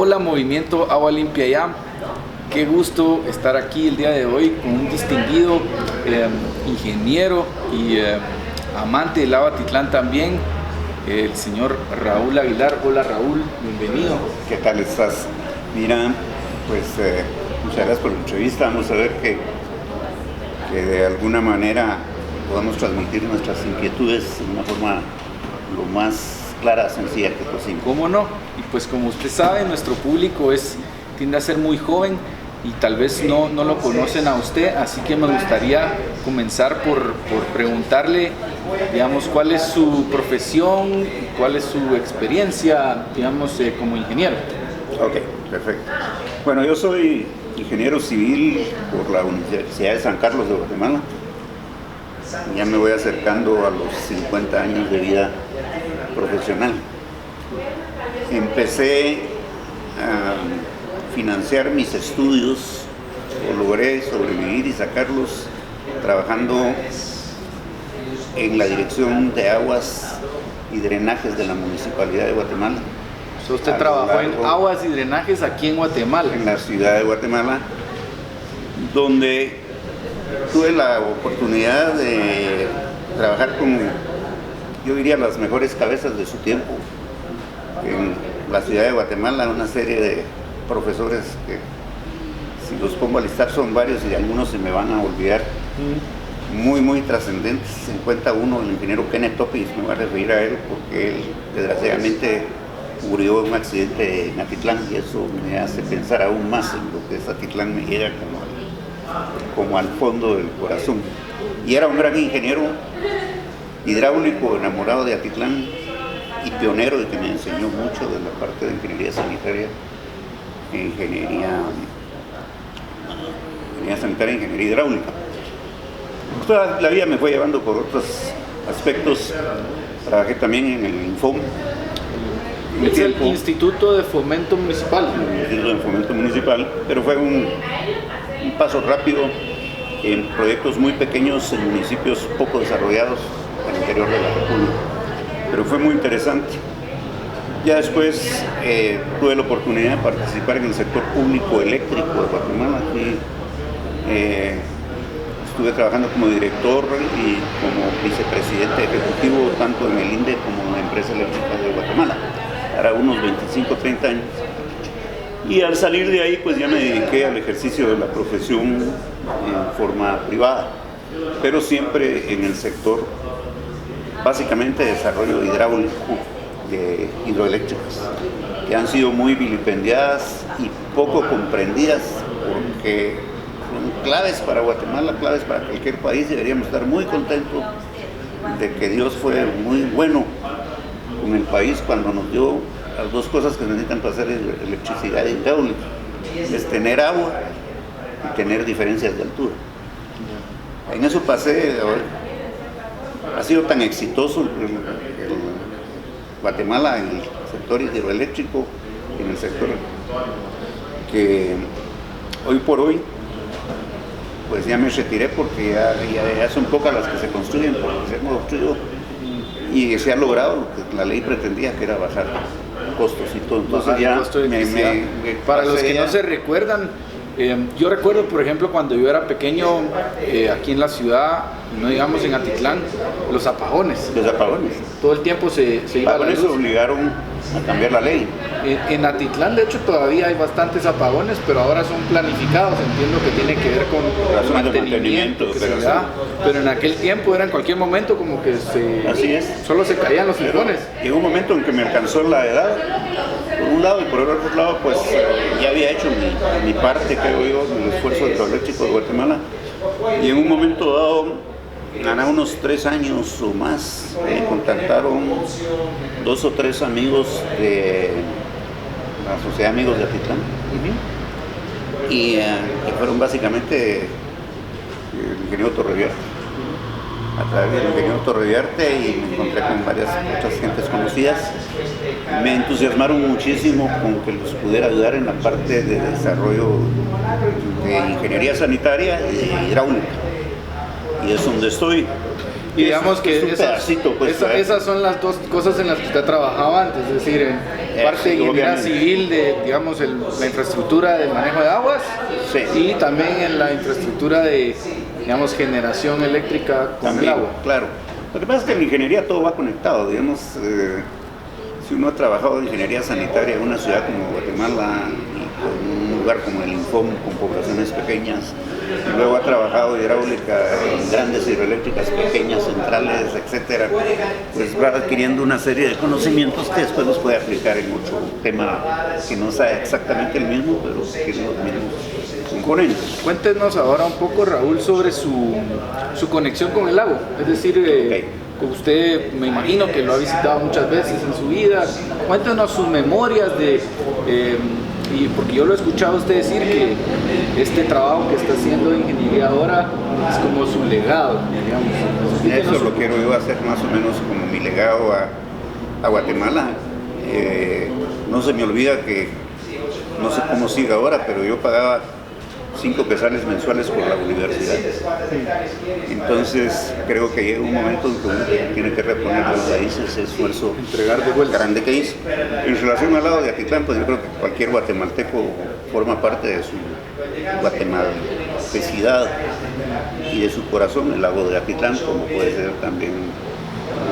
Hola Movimiento Agua Limpia Ya, qué gusto estar aquí el día de hoy con un distinguido ingeniero y amante del agua Atitlán también, el señor Raúl Aguilar. Hola Raúl, bienvenido. ¿Qué tal estás? Mira, pues muchas gracias por la entrevista. Vamos a ver que de alguna manera podamos transmitir nuestras inquietudes de una forma lo más clara, sencilla que posible. ¿Cómo no? Y pues como usted sabe, nuestro público tiende a ser muy joven y tal vez no lo conocen a usted, así que me gustaría comenzar por preguntarle, digamos, cuál es su profesión, cuál es su experiencia, digamos, como ingeniero. Ok, perfecto. Bueno, yo soy ingeniero civil por la Universidad de San Carlos de Guatemala. Ya me voy acercando a los 50 años de vida profesional. Empecé a financiar mis estudios, o logré sobrevivir y sacarlos trabajando en la Dirección de Aguas y Drenajes de la Municipalidad de Guatemala. Usted trabajó en aguas y drenajes aquí en Guatemala. En la ciudad de Guatemala, donde tuve la oportunidad de trabajar con, yo diría, las mejores cabezas de su tiempo. En la ciudad de Guatemala, una serie de profesores que, si los pongo a listar, son varios y algunos se me van a olvidar, muy trascendentes. Se encuentra uno, el ingeniero Kenneth Topis, me voy a referir a él porque él desgraciadamente murió en un accidente en Atitlán y eso me hace pensar aún más en lo que es Atitlán, me llega como al fondo del corazón. Y era un gran ingeniero hidráulico, enamorado de Atitlán y pionero, y que me enseñó mucho de la parte de ingeniería sanitaria, ingeniería sanitaria e ingeniería hidráulica. Toda la vida me fue llevando por otros aspectos. Trabajé también en el Infom. Es el Instituto de Fomento Municipal. El Instituto de Fomento Municipal, pero fue un paso rápido en proyectos muy pequeños en municipios poco desarrollados al interior de la República. Pero fue muy interesante. Ya después tuve la oportunidad de participar en el sector público eléctrico de Guatemala y estuve trabajando como director y como vicepresidente ejecutivo tanto en el INDE como en la empresa eléctrica de Guatemala. Era unos 25, 30 años. Y al salir de ahí, pues ya me dediqué al ejercicio de la profesión en forma privada, pero siempre en el sector, básicamente, de desarrollo hidráulico de hidroeléctricas, que han sido muy vilipendiadas y poco comprendidas, porque son claves para Guatemala, claves para cualquier país. Deberíamos estar muy contentos de que Dios fue muy bueno con el país cuando nos dio las dos cosas que necesitan para hacer electricidad hidráulica, es tener agua y tener diferencias de altura. En eso pasé, ha sido tan exitoso el Guatemala en el sector hidroeléctrico y en el sector que hoy por hoy pues ya me retiré porque ya son pocas las que se construyen, porque se han construido y se ha logrado lo que la ley pretendía, que era bajar costos y todo. Entonces ya para los que no se recuerdan, yo recuerdo, por ejemplo, cuando yo era pequeño aquí en la ciudad, no digamos en Atitlán, los apagones. Los apagones. Todo el tiempo se iba la luz. Eso obligaron a cambiar la ley. En Atitlán, de hecho, todavía hay bastantes apagones, pero ahora son planificados. Entiendo que tiene que ver con el mantenimiento que se da, pero en aquel tiempo era en cualquier momento como que solo se caían los sifones. Llegó un momento en que me alcanzó la edad, por un lado, y por el otro lado, pues ya había hecho mi parte, creo yo, del esfuerzo hidroeléctrico de Guatemala, y en un momento dado, a unos 3 años o más, me contactaron 2 o 3 amigos de la Sociedad de Amigos de Atitlán, y que fueron básicamente el ingeniero Torreviarte. A través del ingeniero Torreviarte, y me encontré con muchas gentes conocidas, me entusiasmaron muchísimo con que los pudiera ayudar en la parte de desarrollo de ingeniería sanitaria y hidráulica. Y es donde estoy. Y digamos que esas son las dos cosas en las que usted trabajaba antes, es decir, parte de ingeniería civil de, digamos, la infraestructura de manejo de aguas, sí, y también en la infraestructura de, digamos, generación eléctrica con también, el agua. claro. Lo que pasa es que en ingeniería todo va conectado, digamos, si uno ha trabajado en ingeniería sanitaria en una ciudad como Guatemala, en un lugar como el Infom, con poblaciones pequeñas, y luego ha trabajado hidráulica en grandes hidroeléctricas pequeñas, centrales, etcétera, pues va adquiriendo una serie de conocimientos que después los puede aplicar en otro tema que no sea exactamente el mismo, pero que tiene los mismos componentes. Cuéntenos ahora un poco, Raúl, sobre su conexión con el lago, es decir, usted me imagino que lo ha visitado muchas veces en su vida. Cuéntenos sus memorias y porque yo lo he escuchado a usted decir que este trabajo que está haciendo de ingeniería ahora es como su legado, digamos. Eso lo quiero yo hacer más o menos como mi legado a Guatemala. No se me olvida que, no sé cómo sigue ahora, pero yo pagaba 5 quetzales mensuales por la universidad. Entonces creo que llega un momento en que uno tiene que reponer a los países ese esfuerzo entregar de vuelta grande que hizo. En relación al lago de Atitlán, pues yo creo que cualquier guatemalteco forma parte de su guatemaltecidad y de su corazón el lago de Atitlán, como puede ser también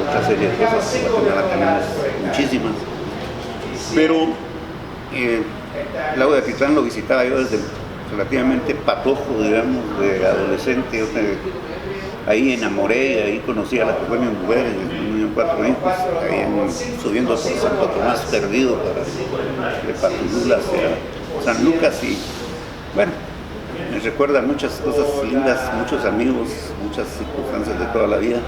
otra serie de cosas que en Guatemala tenemos muchísimas. Pero el lago de Atitlán lo visitaba yo desde relativamente patojo, digamos, de adolescente. Ahí enamoré, ahí conocí a la que fue mi mujer, tenía 4 hijos, ahí subiendo por Santo Tomás perdido de Patulula hacia San Lucas, y bueno, me recuerda muchas cosas lindas, muchos amigos, muchas circunstancias de toda la vida.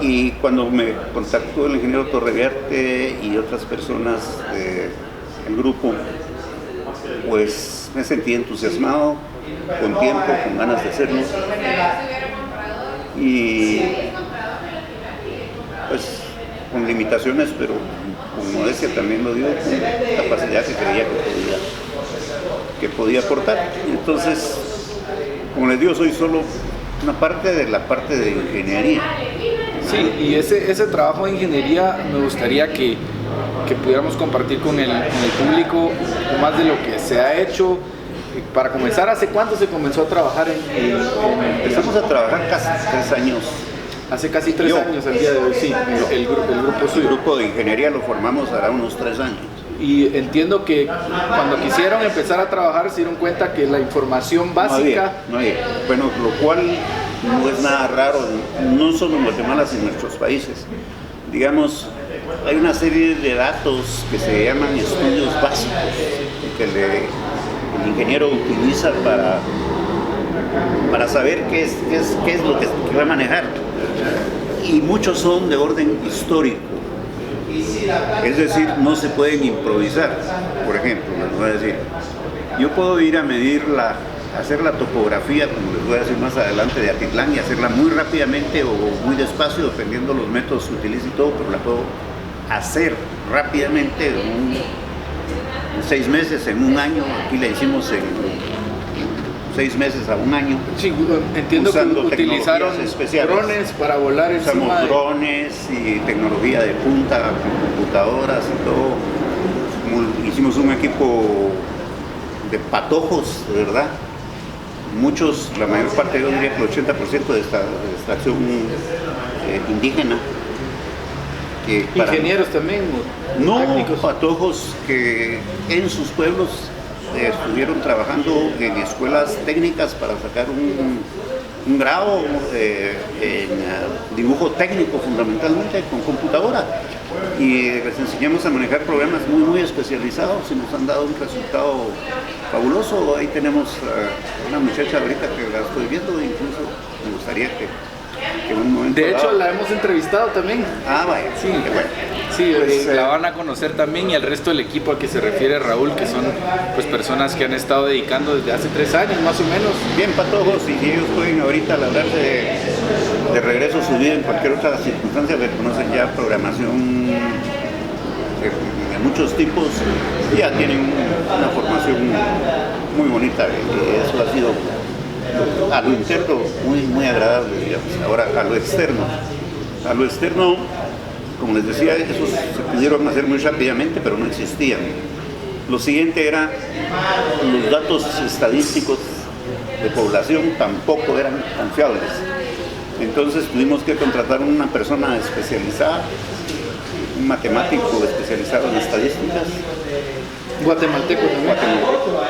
Y cuando me contactó el ingeniero Torreviarte y otras personas del grupo, pues me sentí entusiasmado, con tiempo, con ganas de hacerlo, y pues con limitaciones, pero con modestia también lo dio, con capacidad que creía que podía aportar. Entonces, como les digo, soy solo una parte de ingeniería. Sí, y ese trabajo de ingeniería me gustaría que pudiéramos compartir con el público más de lo que se ha hecho. Para comenzar, ¿hace cuánto se comenzó a trabajar Empezamos a trabajar casi 3 años. Hace casi 3 años al día de hoy, sí, el grupo suyo. El grupo de ingeniería lo formamos hará unos 3 años. Y entiendo que cuando quisieron empezar a trabajar se dieron cuenta que la información básica... No había. Bueno, lo cual no es nada raro, no solo en Guatemala, sino en nuestros países. Digamos, hay una serie de datos que se llaman estudios básicos que el ingeniero utiliza para saber qué es lo que va a manejar. Y muchos son de orden histórico. Es decir, no se pueden improvisar. Por ejemplo, les voy a decir, yo puedo ir a medir hacer la topografía, como les voy a decir más adelante, de Atitlán, y hacerla muy rápidamente o muy despacio, dependiendo los métodos que utilice y todo, pero la puedo hacer rápidamente en 6 meses, en 1 año. Aquí la hicimos en 6 meses a 1 año. Sí, entiendo que utilizaron drones para volar encima. Usamos drones y tecnología de punta con computadoras y todo. Hicimos un equipo de patojos, de verdad. Muchos, la mayor parte, yo diría que el 80% de extracción indígena. Ingenieros también. No, técnicos. patojos que en sus pueblos estuvieron trabajando en escuelas técnicas para sacar un grado en dibujo técnico, fundamentalmente con computadora, y les enseñamos a manejar programas muy especializados y nos han dado un resultado fabuloso. Ahí tenemos una muchacha ahorita que la estoy viendo, incluso me gustaría que en un momento de hecho la hemos entrevistado también. Ah, vaya, sí, qué bueno. Sí, pues, la van a conocer también, y el resto del equipo al que se refiere Raúl, que son pues personas que han estado dedicando desde hace 3 años más o menos. Bien patojos, y si ellos pueden ahorita hablar de regreso a su vida en cualquier otra circunstancia, que conocen ya programación de muchos tipos, ya tienen una formación muy bonita, y eso ha sido a lo interno muy agradable, digamos. Ahora a lo externo como les decía, esos se pudieron hacer muy rápidamente, pero no existían. Lo siguiente era, los datos estadísticos de población tampoco eran tan fiables. Entonces tuvimos que contratar una persona especializada, un matemático especializado en estadísticas. Guatemalteco también. Guatemalteco,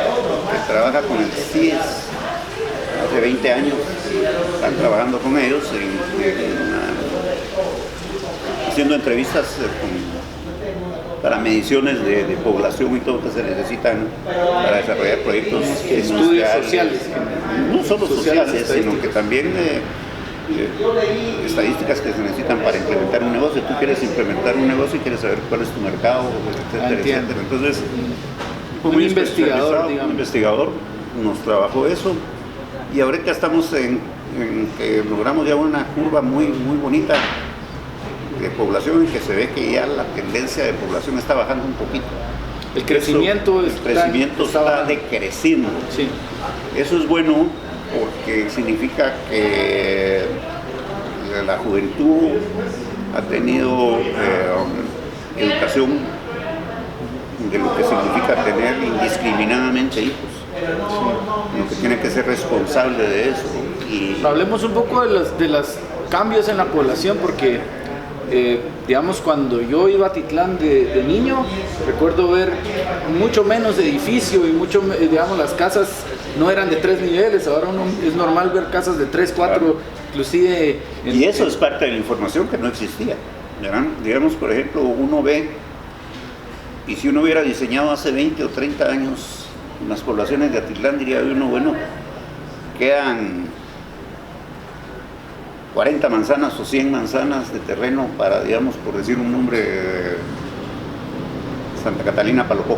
que trabaja con el CIES hace 20 años. Están trabajando con ellos haciendo entrevistas para mediciones de población y todo lo que se necesitan para desarrollar proyectos estudios sociales. No solo sociales, sino que también estadísticas que se necesitan para implementar un negocio. Tú quieres implementar un negocio y quieres saber cuál es tu mercado, etcétera, etcétera. Entonces, un investigador nos trabajó eso, y ahorita estamos en que logramos ya una curva muy bonita de población, en que se ve que ya la tendencia de población está bajando un poquito. El crecimiento está decreciendo. Sí. Eso es bueno porque significa que la juventud ha tenido educación de lo que significa tener indiscriminadamente hijos, lo que tiene que ser responsable de eso. Y hablemos un poco de los cambios en la población, porque digamos, cuando yo iba a Titlán de niño, recuerdo ver mucho menos edificio y digamos, las casas no eran de 3 niveles, ahora es normal ver casas de 3, 4, claro. Inclusive... Y eso es parte de la información que no existía, ¿verdad? Digamos, por ejemplo, uno ve, y si uno hubiera diseñado hace 20 o 30 años las poblaciones de Atitlán, diría uno, bueno, quedan 40 manzanas o 100 manzanas de terreno para, digamos, por decir un nombre, Santa Catalina Palopó.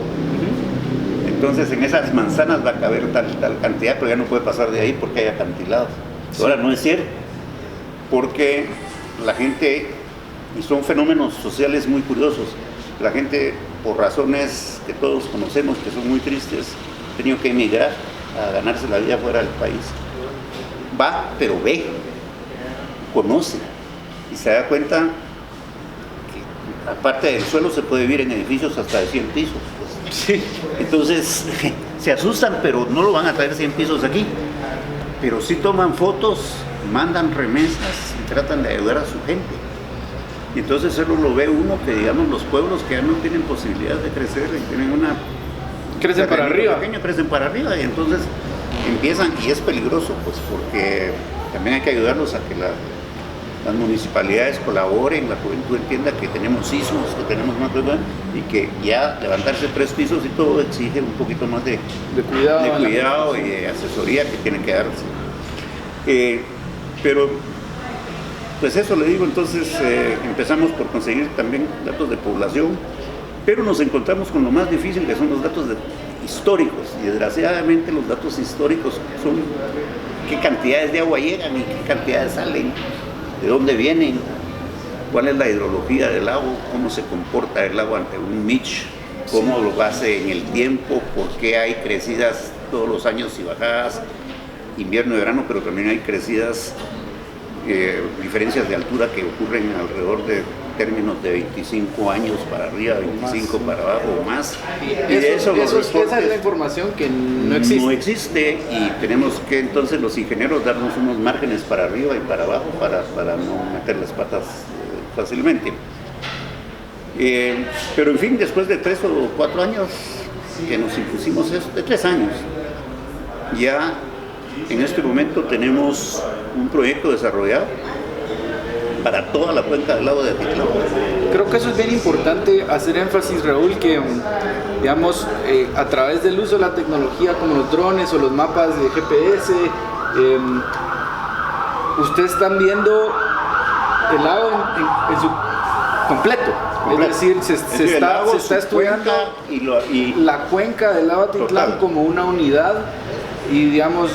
Entonces en esas manzanas va a caber tal cantidad, pero ya no puede pasar de ahí porque hay acantilados. Sí. Ahora no es cierto, porque la gente, y son fenómenos sociales muy curiosos, la gente, por razones que todos conocemos, que son muy tristes, ha tenido que emigrar a ganarse la vida fuera del país. Va, pero ve, conoce, y se da cuenta que aparte del suelo se puede vivir en edificios hasta de 100 pisos. Pues. Sí. Entonces se asustan, pero no lo van a traer 100 pisos aquí. Pero sí toman fotos, mandan remesas y tratan de ayudar a su gente. Y entonces solo lo ve uno, que digamos los pueblos que ya no tienen posibilidad de crecer, y tienen una... Crecen para arriba. Pequeña, crecen para arriba, y entonces empiezan, y es peligroso, pues porque también hay que ayudarlos a que las municipalidades colaboren, la juventud entienda que tenemos sismos, que tenemos más cosas, y que ya levantarse 3 pisos y todo exige un poquito más de cuidado y de asesoría que tienen que darse. Pero pues eso le digo, entonces empezamos por conseguir también datos de población, pero nos encontramos con lo más difícil, que son los datos históricos, y desgraciadamente los datos históricos son qué cantidades de agua llegan y qué cantidades salen, de dónde vienen, cuál es la hidrología del lago, cómo se comporta el lago ante un Mitch, cómo lo hace en el tiempo, por qué hay crecidas todos los años y bajadas, invierno y verano, pero también hay crecidas, diferencias de altura que ocurren alrededor de términos de 25 años para arriba, 25 para abajo o más. Y esa es la información que no existe. No existe, y tenemos que entonces los ingenieros darnos unos márgenes para arriba y para abajo para no meter las patas fácilmente. Pero en fin, después de 3 o 4 años que nos impusimos esto, de 3 años, ya en este momento tenemos un proyecto desarrollado para toda la cuenca del lago de Atitlán. Creo que eso es bien importante hacer énfasis, Raúl, que digamos, a través del uso de la tecnología como los drones o los mapas de GPS, ustedes están viendo el lago en su completo. Es decir, se está estudiando la cuenca del lago Atitlán como una unidad, y digamos,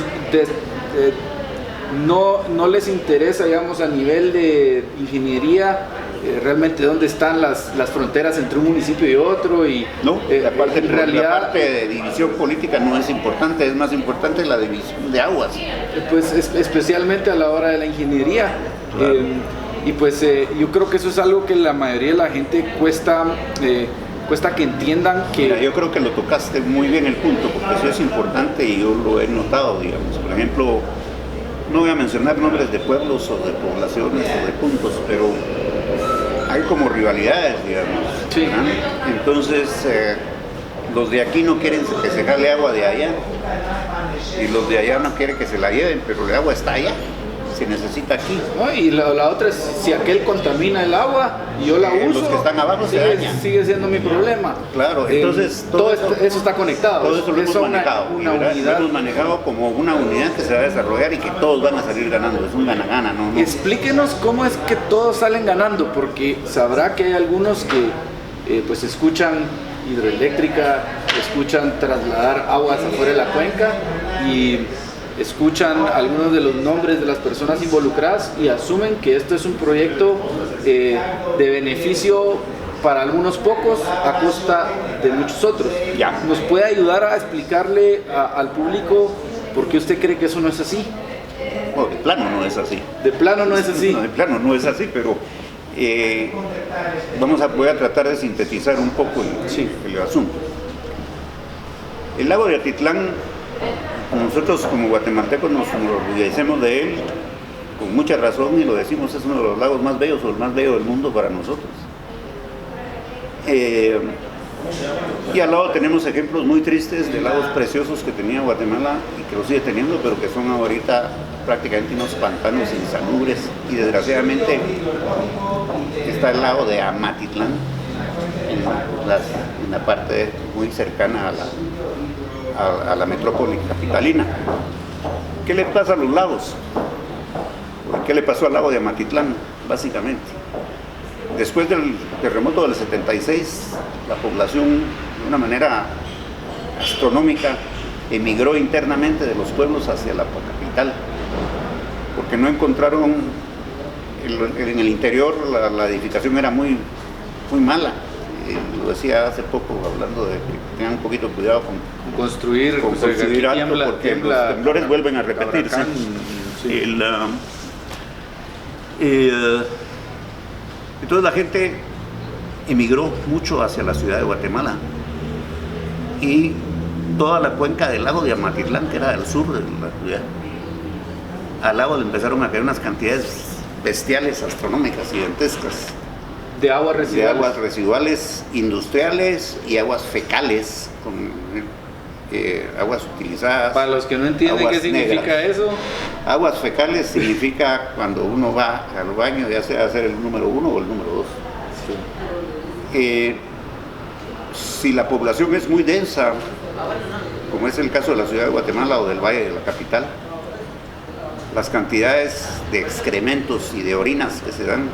no les interesa, digamos, a nivel de ingeniería realmente dónde están las fronteras entre un municipio y otro, y no, la parte de división política no es importante, es más importante la división de aguas. Pues especialmente a la hora de la ingeniería. Claro. Y pues yo creo que eso es algo que la mayoría de la gente cuesta que entiendan que... Mira, yo creo que lo tocaste muy bien el punto, porque eso es importante y yo lo he notado, digamos. Por ejemplo, no voy a mencionar nombres de pueblos o de poblaciones o de puntos, pero hay como rivalidades, digamos. Sí. ¿Ah? Entonces, los de aquí no quieren que se jale agua de allá y los de allá no quieren que se la lleven, pero el agua está allá, se necesita aquí. No, y la otra es, si aquel contamina el agua y yo la uso, los que están abajo se dañan. Sigue siendo mi problema. Claro, entonces todo eso está conectado. Todo eso lo hemos manejado. Una Lo unidad. hemos manejado como una unidad que se va a desarrollar y que todos van a salir ganando. Es un gana-gana, ¿no? Explíquenos cómo es que todos salen ganando, porque sabrá que hay algunos que pues escuchan hidroeléctrica, escuchan trasladar aguas afuera de la cuenca y escuchan algunos de los nombres de las personas involucradas y asumen que esto es un proyecto de beneficio para algunos pocos a costa de muchos otros. Ya. ¿Nos puede ayudar a explicarle al público por qué usted cree que eso no es así? Bueno, de plano no es así. De plano no es así. No, de plano no es así, pero voy a tratar de sintetizar un poco el asunto. El lago de Atitlán, nosotros como guatemaltecos nos orgullecemos de él con mucha razón y lo decimos, es uno de los lagos más bellos o el más bello del mundo para nosotros. Y al lado tenemos ejemplos muy tristes de lagos preciosos que tenía Guatemala y que lo sigue teniendo, pero que son ahorita prácticamente unos pantanos insalubres. Y desgraciadamente está el lago de Amatitlán, en la parte muy cercana a la metrópoli capitalina. ¿Qué le pasa a los lagos? ¿Qué le pasó al lago de Amatitlán, básicamente? Después del terremoto del 76, la población de una manera astronómica emigró internamente de los pueblos hacia la capital, porque no encontraron, en el interior la edificación era muy mala. Lo decía hace poco, hablando de que tengan un poquito de cuidado con construir alto, porque los temblores vuelven a repetirse. Entonces la gente emigró mucho hacia la ciudad de Guatemala y toda la cuenca del lago de Amatitlán, que era del sur de la ciudad, al lago le empezaron a caer unas cantidades bestiales, astronómicas, gigantescas. De aguas residuales. De aguas residuales industriales y aguas fecales, con aguas utilizadas. Para los que no entienden qué significa negras. Eso. Aguas fecales significa cuando uno va al baño, ya sea hacer el número 1 o el número 2. Sí. Si la población es muy densa, como es el caso de la ciudad de Guatemala o del Valle de la capital, las cantidades de excrementos y de orinas que se dan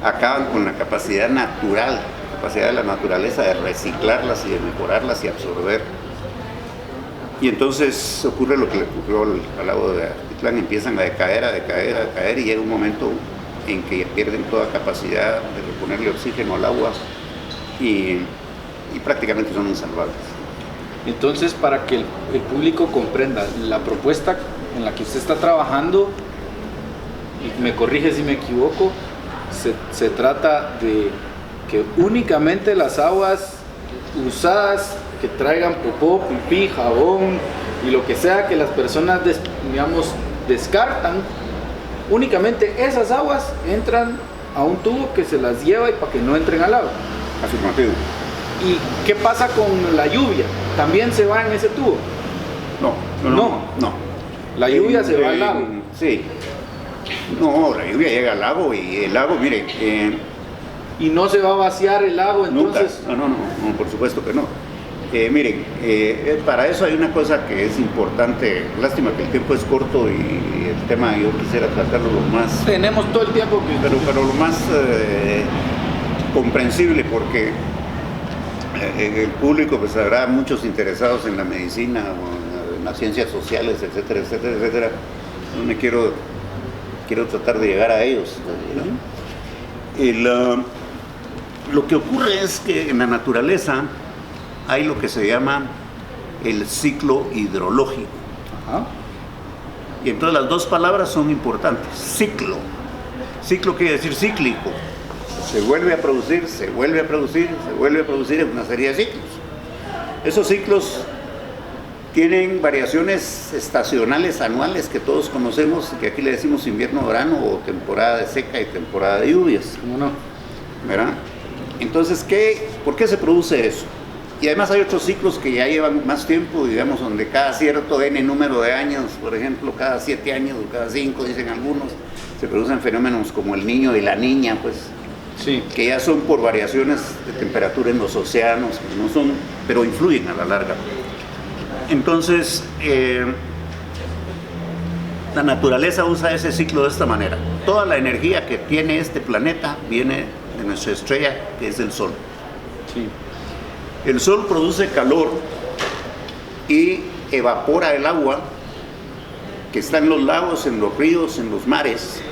acaban con la capacidad natural, la capacidad de la naturaleza de reciclarlas y de mejorarlas y absorber. Y entonces ocurre lo que le ocurrió al lago de Atitlán, empiezan a decaer y llega un momento en que pierden toda capacidad de reponerle oxígeno al agua y prácticamente son insalvables. Entonces, para que el público comprenda la propuesta en la que usted está trabajando, y me corrige si me equivoco, se trata de que únicamente las aguas usadas que traigan popó, pipí, jabón y lo que sea que las personas descartan, únicamente esas aguas entran a un tubo que se las lleva y para que no entren al agua. Afirmativo. ¿Y qué pasa con la lluvia? ¿También se va en ese tubo? No. La lluvia se va al lago. Sí. No, la lluvia llega al lago y el lago, mire... ¿Y no se va a vaciar el lago entonces? Nunca. No, por supuesto que no. Miren, para eso hay una cosa que es importante. Lástima que el tiempo es corto y el tema yo quisiera tratarlo lo más... Tenemos todo el tiempo que... Pero lo más comprensible, porque el público pues habrá muchos interesados en la medicina o en las ciencias sociales, etcétera. No me quiero tratar de llegar a ellos. Lo que ocurre es que en la naturaleza hay lo que se llama el ciclo hidrológico. Ajá. Y entonces las dos palabras son importantes. Ciclo Ciclo quiere decir cíclico. Se vuelve a producir, se vuelve a producir, se vuelve a producir en una serie de ciclos. Esos ciclos tienen variaciones estacionales anuales que todos conocemos, que aquí le decimos invierno-verano o temporada de seca y temporada de lluvias. ¿Cómo no? ¿Verdad? Entonces, ¿por qué se produce eso? Y además hay otros ciclos que ya llevan más tiempo, digamos, donde cada cierto N número de años, por ejemplo, cada 7 años o cada 5, dicen algunos, se producen fenómenos como el niño y la niña, pues, Sí. que ya son por variaciones de temperatura en los océanos, que no son, pero influyen a la larga. Entonces, la naturaleza usa ese ciclo de esta manera. Toda la energía que tiene este planeta viene de nuestra estrella, que es el Sol. Sí. El Sol produce calor y evapora el agua que está en los lagos, en los ríos, en los mares,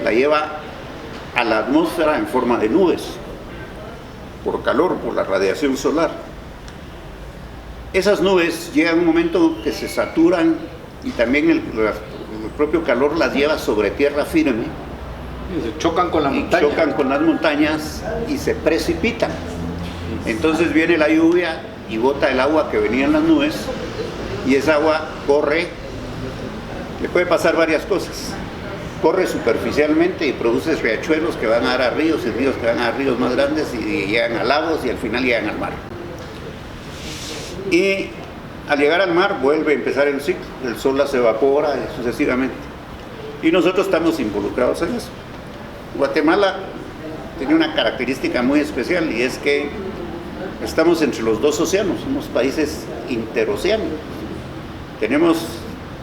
la lleva a la atmósfera en forma de nubes, por calor, por la radiación solar. Esas nubes llegan un momento que se saturan y también el propio calor las lleva sobre tierra firme. Y se chocan con la montaña. Chocan con las montañas y se precipitan. Entonces viene la lluvia y bota el agua que venía en las nubes, y esa agua corre, le puede pasar varias cosas. Corre superficialmente y produce riachuelos que van a dar a ríos, y ríos que van a dar ríos más grandes y llegan a lagos y al final llegan al mar. Y al llegar al mar vuelve a empezar el ciclo, el sol las evapora y sucesivamente. Y nosotros estamos involucrados en eso. Guatemala tiene una característica muy especial, y es que estamos entre los dos océanos, somos países interoceánicos. Tenemos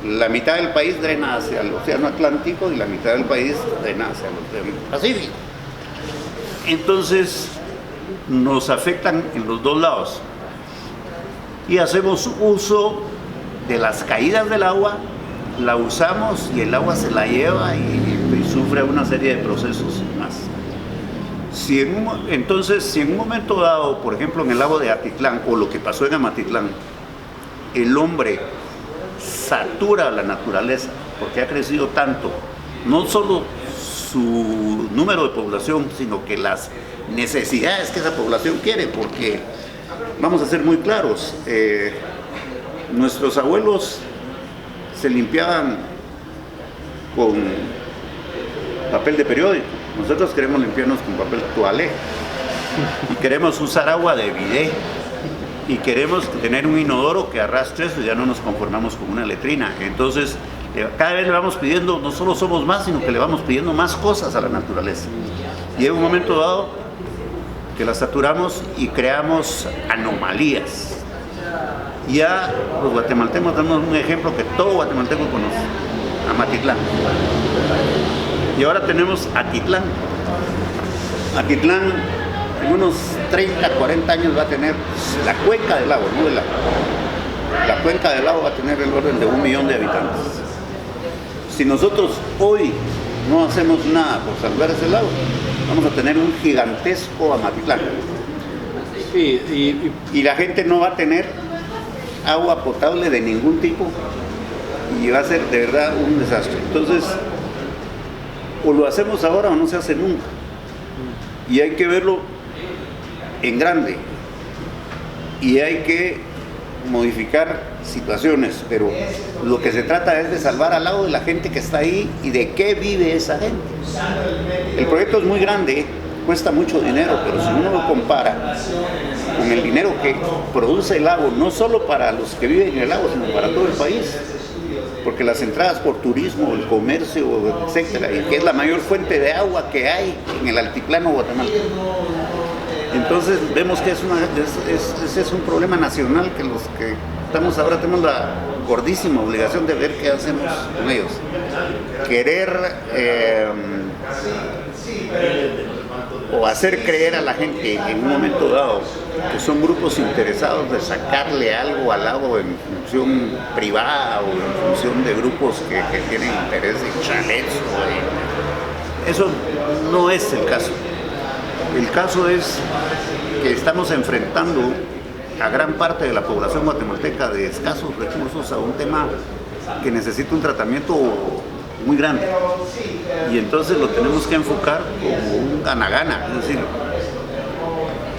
la mitad del país drena hacia el océano Atlántico y la mitad del país drena hacia el océano Pacífico. Entonces nos afectan en los dos lados y hacemos uso de las caídas del agua, la usamos y el agua se la lleva y sufre una serie de procesos más. Entonces, si en un momento dado, por ejemplo en el lago de Atitlán, o lo que pasó en Amatitlán, el hombre satura la naturaleza porque ha crecido tanto, no solo su número de población, sino que las necesidades que esa población quiere, porque vamos a ser muy claros, nuestros abuelos se limpiaban con papel de periódico. Nosotros queremos limpiarnos con papel toalé y queremos usar agua de bidet y queremos tener un inodoro que arrastre eso, y ya no nos conformamos con una letrina. Entonces cada vez le vamos pidiendo, no solo somos más, sino que le vamos pidiendo más cosas a la naturaleza, y en un momento dado que la saturamos y creamos anomalías. Ya los guatemaltecos tenemos un ejemplo que todo guatemalteco conoce: Amatitlán. Y ahora tenemos Atitlán. Atitlán en unos 30, 40 años va a tener la cuenca del lago, no del lago. La cuenca del lago va a tener el orden de 1 millón de habitantes. Si nosotros hoy no hacemos nada por salvar ese lago, vamos a tener un gigantesco Amatitlán. Y la gente no va a tener agua potable de ningún tipo y va a ser de verdad un desastre. Entonces, o lo hacemos ahora o no se hace nunca, y hay que verlo en grande y hay que modificar situaciones, pero lo que se trata es de salvar al lado de la gente que está ahí y de qué vive esa gente. El proyecto es muy grande, cuesta mucho dinero, pero si uno lo compara con el dinero que produce el lago, no solo para los que viven en el lago, sino para todo el país, porque las entradas por turismo, el comercio, etcétera, y que es la mayor fuente de agua que hay en el altiplano guatemalteco. Entonces vemos que ese es un problema nacional, que los que estamos ahora tenemos la gordísima obligación de ver qué hacemos con ellos. Querer o hacer creer a la gente en un momento dado que son grupos interesados de sacarle algo al lago en función privada o en función de grupos que tienen interés en chalets. Eso no es el caso. El caso es que estamos enfrentando a gran parte de la población guatemalteca de escasos recursos a un tema que necesita un tratamiento muy grande. Y entonces lo tenemos que enfocar como un gana-gana, es decir,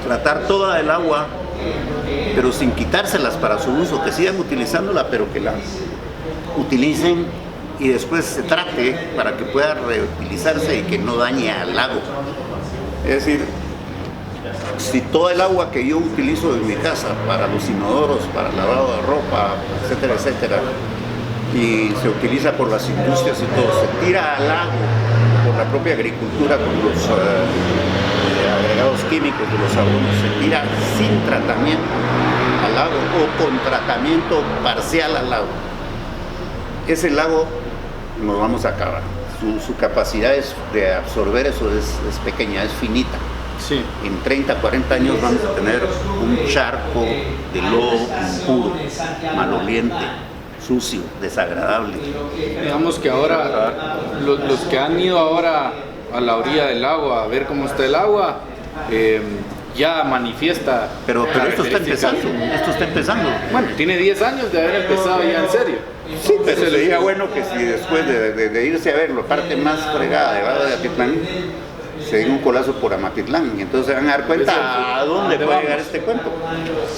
tratar toda el agua, pero sin quitárselas para su uso, que sigan utilizándola, pero que la utilicen y después se trate para que pueda reutilizarse y que no dañe al lago. Es decir, si toda el agua que yo utilizo en mi casa para los inodoros, para el lavado de ropa, etcétera, etcétera, y se utiliza por las industrias y todo, se tira al lago por la propia agricultura con los agregados químicos de los abonos, se tira sin tratamiento al lago o con tratamiento parcial al lago, ese lago nos vamos a acabar. Su capacidad de absorber eso es pequeña, es finita. Sí. En 30, 40 años vamos a tener un charco de lodo impuro, maloliente, sucio, desagradable. Digamos que ahora, los que han ido ahora a la orilla del agua a ver cómo está el agua, ya manifiesta. Pero esto está empezando. Bueno, tiene 10 años de haber empezado ya en serio. Sí, pero sería bueno que si después de irse a ver la parte más fregada debajo de Atitlán, se den un colazo por Amatitlán y entonces se van a dar cuenta a dónde puede llegar este cuento.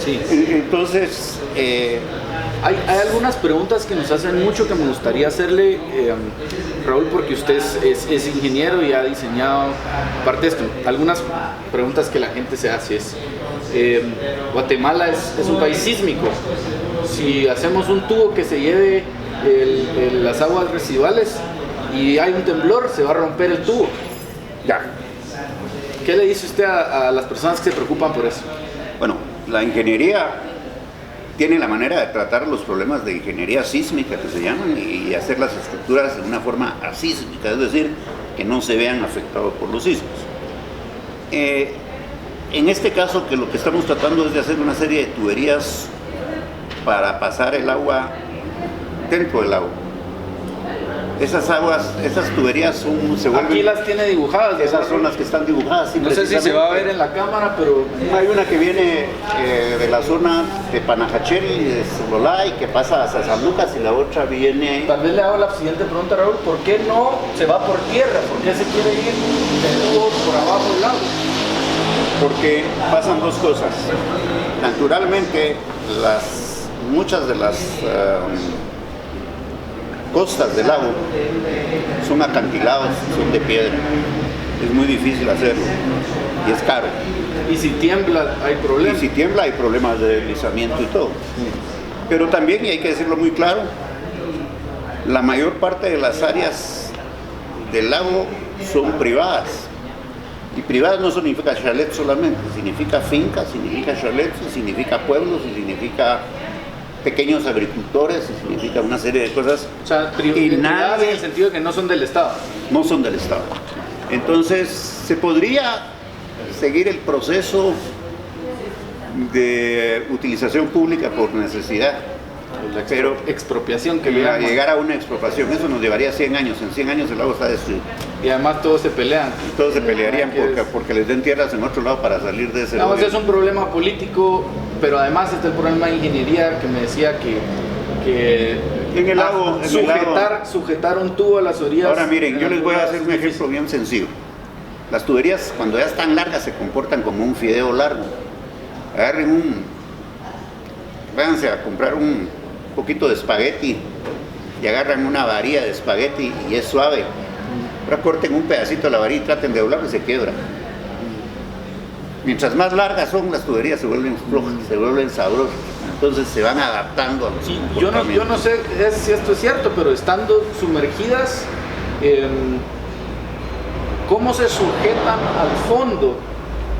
Sí. Entonces, hay algunas preguntas que nos hacen mucho que me gustaría hacerle, Raúl, porque usted es ingeniero y ha diseñado parte de esto. Algunas preguntas que la gente se hace es, Guatemala es un país sísmico. Si hacemos un tubo que se lleve las aguas residuales y hay un temblor, se va a romper el tubo. ya. ¿Qué le dice usted a las personas que se preocupan por eso? Bueno, la ingeniería tiene la manera de tratar los problemas de ingeniería sísmica que se llaman y hacer las estructuras de una forma asísmica, es decir, que no se vean afectados por los sismos. En este caso, que lo que estamos tratando es de hacer una serie de tuberías para pasar el agua dentro del lago. Esas tuberías se vuelven... Aquí las tiene dibujadas. Esas son las que están dibujadas. Sí, no sé si se va a ver en la cámara, pero... Hay una que viene de la zona de Panajachel y de Sololá y que pasa hasta San Lucas, y la otra viene... Tal vez le hago la siguiente pregunta, Raúl. ¿Por qué no se va por tierra? ¿Por qué se quiere ir de nuevo por abajo del lago? Porque pasan dos cosas. Naturalmente, muchas de las costas del lago son acantilados, son de piedra. Es muy difícil hacerlo y es caro. Y si tiembla hay problemas. Y si tiembla hay problemas de deslizamiento y todo. Pero también, y hay que decirlo muy claro, la mayor parte de las áreas del lago son privadas. Y privadas no significa chalet solamente, significa fincas, significa chalets, significa pueblos, y significa pequeños agricultores, y significa una serie de cosas. O sea, y privadas en el sentido de que no son del Estado. No son del Estado. Entonces, se podría seguir el proceso de utilización pública por necesidad. Pero expropiación que llegar a una expropiación, eso nos llevaría 100 años. En 100 años el lago está destruido. Y además todos se pelean. Todos se pelearían porque les den tierras en otro lado para salir de ese lugar. Es un problema político, pero además está el problema de ingeniería que me decía que en el lago, sujetar un tubo a las orillas. Ahora miren, yo les voy a hacer un ejemplo bien sencillo. Las tuberías, cuando ya están largas, se comportan como un fideo largo. Váyanse a comprar un poquito de espagueti y agarran una varilla de espagueti y es suave. Ahora corten un pedacito de la varilla y traten de doblarlo y se quiebra. Mientras más largas son las tuberías, se vuelven flojas, se vuelven sabrosas. Entonces se van adaptando a los comportamientos. Yo no sé si esto es cierto, pero estando sumergidas, ¿cómo se sujetan al fondo?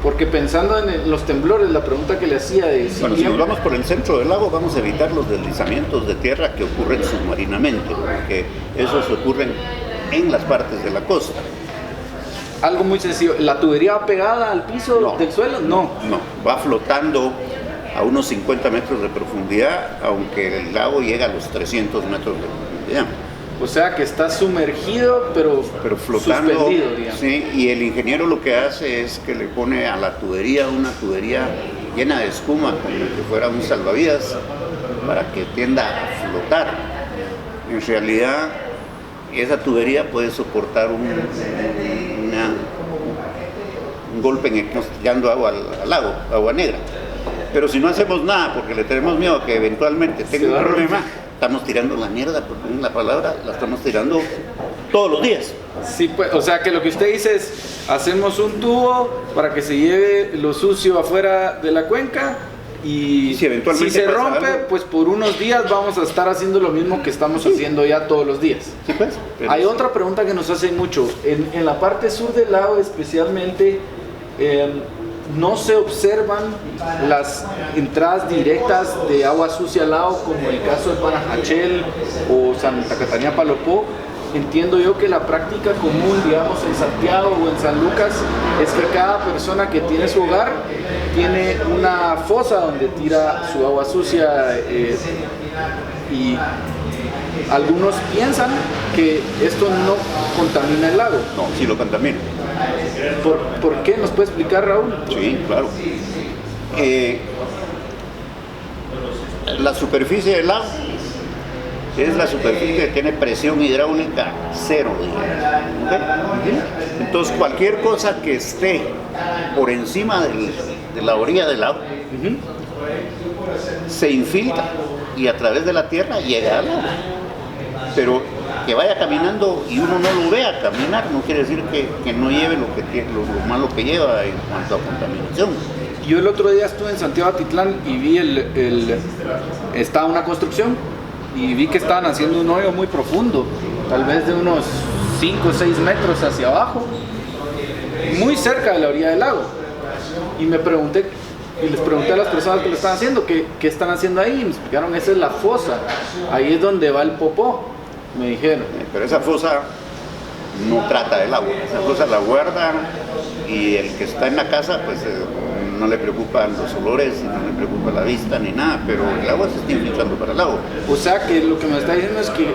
Porque pensando en los temblores, la pregunta que le hacía de... Si nos vamos por el centro del lago, vamos a evitar los deslizamientos de tierra que ocurren submarinamente, porque esos ocurren en las partes de la costa. Algo muy sencillo, ¿la tubería va pegada al piso del suelo? No, va flotando a unos 50 metros de profundidad, aunque el lago llega a los 300 metros de profundidad. O sea que está sumergido, pero flotando, suspendido, digamos. Sí, y el ingeniero lo que hace es que le pone a la tubería una tubería llena de espuma, como que fuera un salvavidas, para que tienda a flotar. En realidad, esa tubería puede soportar un golpe en el que estamos tirando agua al lago, agua negra. Pero si no hacemos nada porque le tenemos miedo a que eventualmente tenga un problema, estamos tirando la mierda, porque en la palabra la estamos tirando todos los días. Sí, pues, o sea que lo que usted dice es, hacemos un tubo para que se lleve lo sucio afuera de la cuenca y si eventualmente se pasa rompe, algo, pues por unos días vamos a estar haciendo lo mismo que estamos haciendo ya todos los días. Sí, pues. Hay otra pregunta que nos hacen mucho, en la parte sur del lago especialmente, no se observan las entradas directas de agua sucia al lago, como el caso de Panajachel o Santa Catarina Palopó. Entiendo yo que la práctica común, digamos, en Santiago o en San Lucas, es que cada persona que tiene su hogar tiene una fosa donde tira su agua sucia y algunos piensan que esto no contamina el lago. No, sí lo contamina. ¿Por qué? ¿Nos puede explicar, Raúl? Sí, claro. La superficie del lago es la superficie que tiene presión hidráulica cero. ¿Okay? Entonces cualquier cosa que esté por encima de la orilla del lago se infiltra y a través de la tierra llega al lago. Pero que vaya caminando y uno no lo vea caminar no quiere decir que no lleve lo malo que lleva en cuanto a contaminación. Yo el otro día estuve en Santiago Atitlán y vi estaba una construcción y vi que estaban haciendo un hoyo muy profundo, tal vez de unos 5 o 6 metros hacia abajo, muy cerca de la orilla del lago. Y les pregunté a las personas que lo están haciendo qué están haciendo ahí, y me explicaron, esa es la fosa, ahí es donde va el popó, me dijeron. Pero esa fosa no trata el agua, esa fosa la guarda y el que está en la casa pues no le preocupan los olores, no le preocupa la vista ni nada, pero el agua se está infiltrando para el lago. O sea que lo que me está diciendo es que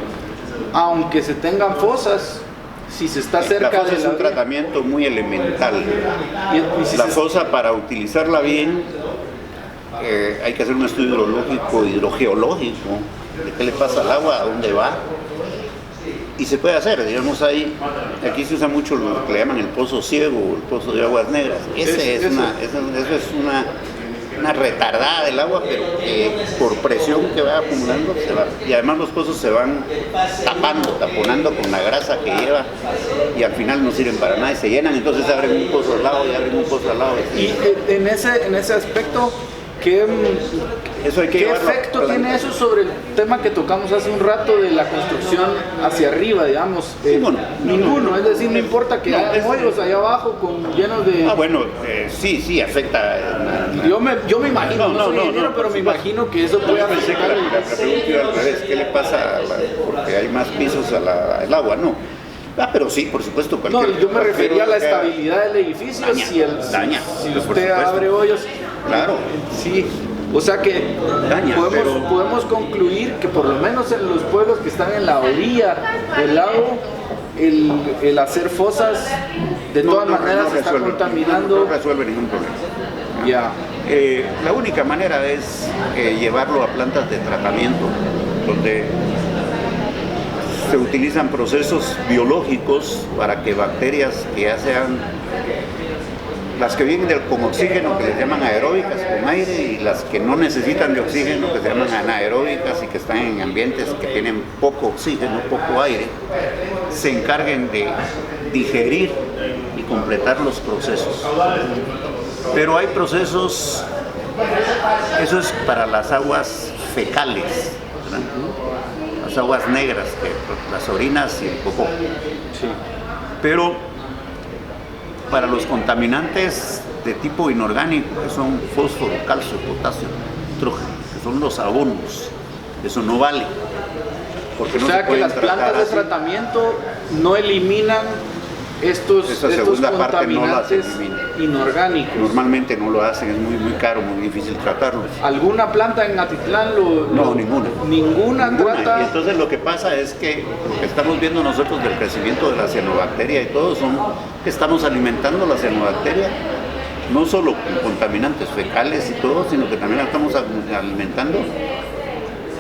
aunque se tengan fosas, si se está cerca la fosa de es un tratamiento muy elemental. Si la fosa, para utilizarla bien, hay que hacer un estudio hidrológico, hidrogeológico, de qué le pasa al agua, a dónde va. Y se puede hacer, digamos, aquí se usa mucho lo que le llaman el pozo ciego o el pozo de aguas negras. Eso es una retardada del agua, pero que por presión que va acumulando se va. Y además los pozos se van taponando con la grasa que lleva y al final no sirven para nada y se llenan, entonces abren un pozo al lado y abren un pozo al lado. Y en ese aspecto, ¿qué efecto tiene eso sobre el tema que tocamos hace un rato de la construcción hacia arriba, digamos? Ninguno, es decir, no importa que haya hoyos allá abajo llenos de... sí, afecta. Yo me imagino, no soy ingeniero, pero me imagino que eso puede afectar. La pregunta iba al revés, ¿qué le pasa porque hay más pisos al agua? No. Pero sí, por supuesto. Yo me refería a la estabilidad del edificio. Daña. Si usted abre hoyos. Claro. Sí. O sea que podemos concluir que por lo menos en los pueblos que están en la orilla del lago, el hacer fosas de todas maneras está contaminando. No resuelve ningún problema. Ya. La única manera es llevarlo a plantas de tratamiento, donde se utilizan procesos biológicos para que bacterias que ya sean las que vienen con oxígeno, que les llaman aeróbicas, con aire, y las que no necesitan de oxígeno, que se llaman anaeróbicas y que están en ambientes que tienen poco oxígeno, poco aire, se encarguen de digerir y completar los procesos. Pero hay procesos, eso es para las aguas fecales, ¿verdad? Las aguas negras, las orinas y el popó. Sí. Pero para los contaminantes de tipo inorgánico, que son fósforo, calcio, potasio, nitrógeno, que son los abonos, eso no vale. Porque o sea que las plantas de tratamiento no eliminan estos contaminantes inorgánicos. Normalmente no lo hacen, es muy caro, muy difícil tratarlos. ¿Alguna planta en Atitlán No, ninguna. Ninguna trata. Y entonces lo que pasa es que lo que estamos viendo nosotros del crecimiento de la cianobacteria y todo, son que estamos alimentando la cianobacteria no solo con contaminantes fecales y todo, sino que también la estamos alimentando